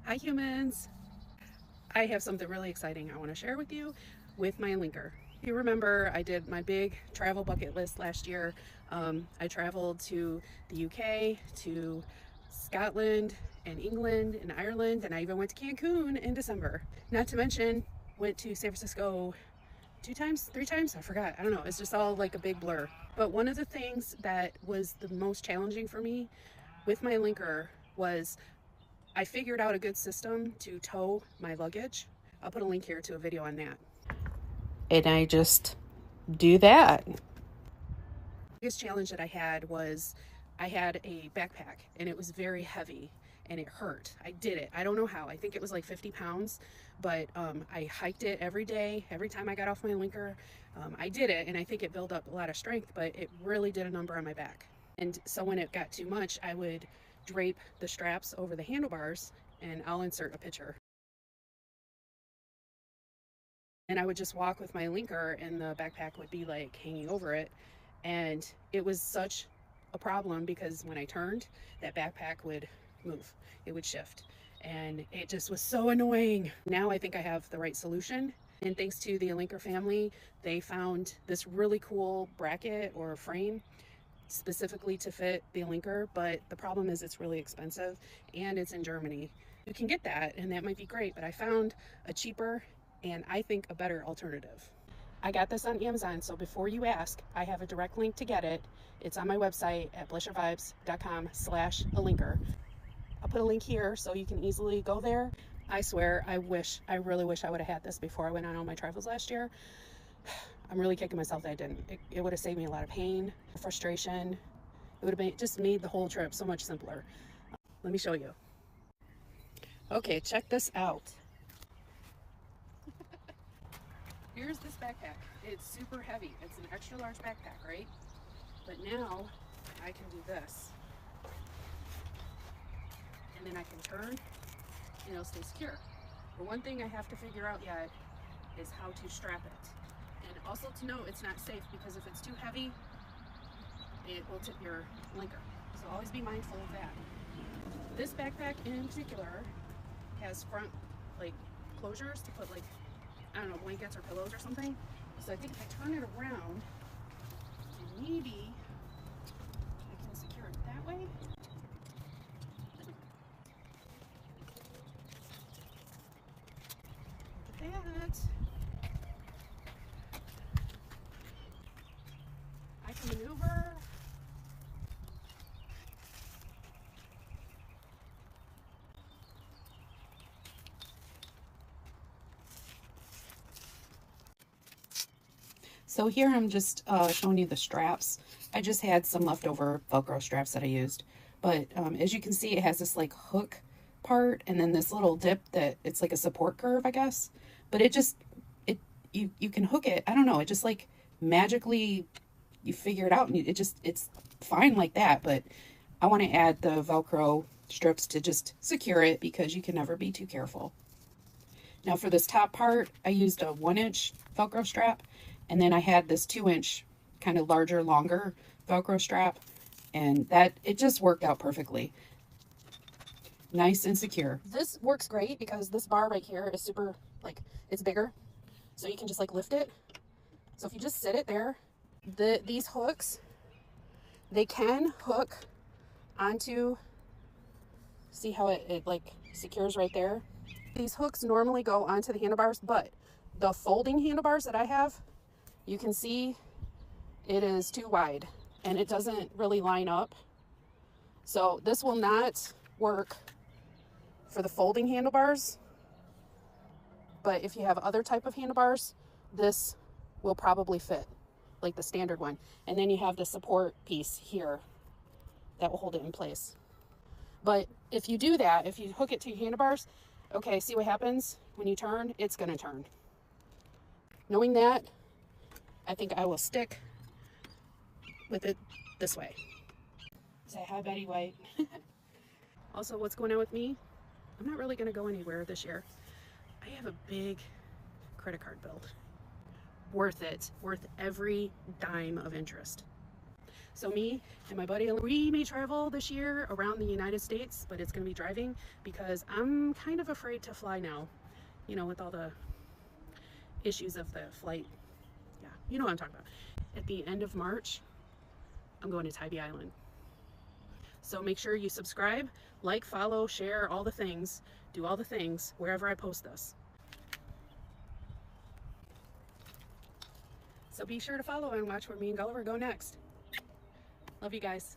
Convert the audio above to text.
Hi humans! I have something really exciting I want to share with you with my Alinker. You remember I did my big travel bucket list last year. I traveled to the UK, to Scotland and England and Ireland, and I even went to Cancun in December. Not to mention, went to San Francisco 2 times, 3 times, I forgot. I don't know, it's just all like a big blur. But one of the things that was the most challenging for me with my Alinker was I figured out a good system to tow my luggage. I'll put a link here to a video on that. And I just do that. The biggest challenge that I had was I had a backpack and it was very heavy and it hurt. I did it. I don't know how. I think it was like 50 pounds, but I hiked it every day. Every time I got off my Alinker, I did it, and I think it built up a lot of strength, but it really did a number on my back. And so when it got too much, I would drape the straps over the handlebars, and I'll insert a picture. And I would just walk with my Alinker and the backpack would be like hanging over it. And it was such a problem because when I turned, that backpack would move, it would shift. And it just was so annoying. Now I think I have the right solution. And thanks to the Alinker family, they found this really cool bracket or frame specifically to fit the Alinker, but the problem is it's really expensive and it's in Germany. You can get that and that might be great, but I found a cheaper and I think a better alternative. I got this on Amazon, so before you ask, I have a direct link to get it. It's on my website at blishervibes.com/Alinker. I'll put a link here so you can easily go there. I swear, I really wish I would have had this before I went on all my travels last year. I'm really kicking myself that I didn't. It would have saved me a lot of pain, frustration. It would have just made the whole trip so much simpler. Let me show you. Okay, check this out. Here's this backpack. It's super heavy. It's an extra large backpack, right? But now I can do this. And then I can turn and it'll stay secure. But one thing I have to figure out yet is how to strap it. And also to know it's not safe because if it's too heavy, it will tip your Alinker. So always be mindful of that. This backpack in particular has front like closures to put like, I don't know, blankets or pillows or something. So I think if I turn it around, maybe I can secure it that way. Look at that. I can maneuver. So here I'm just showing you the straps. I just had some leftover Velcro straps that I used. But as you can see, it has this like hook part and then this little dip that it's like a support curve, I guess. But you can hook it. I don't know. It just like magically you figure it out and it's fine like that. But I want to add the Velcro strips to just secure it because you can never be too careful. Now for this top part, I used a 1-inch Velcro strap. And then I had this 2-inch kind of larger, longer Velcro strap. And that, it just worked out perfectly. Nice and secure. This works great because this bar right here is super, like, it's bigger. So you can just like lift it. So if you just sit it there, these hooks, they can hook onto, see how it like secures right there? These hooks normally go onto the handlebars, but the folding handlebars that I have, you can see it is too wide and it doesn't really line up. So this will not work for the folding handlebars, but if you have other type of handlebars, this will probably fit, like the standard one. And then you have the support piece here that will hold it in place. But if you do that, if you hook it to your handlebars, okay, see what happens when you turn? It's gonna turn. Knowing that, I think I will stick with it this way. Say hi, Betty White. Also, what's going on with me? I'm not really going to go anywhere this year. I have a big credit card bill. Worth it. Worth every dime of interest. So me and my buddy, we may travel this year around the United States, but it's going to be driving because I'm kind of afraid to fly now, you know, with all the issues of the flight. Yeah, you know what I'm talking about. At the end of March, I'm going to Tybee Island. So make sure you subscribe, like, follow, share, all the things. Do all the things wherever I post this. So be sure to follow and watch where me and Gulliver go next. Love you guys.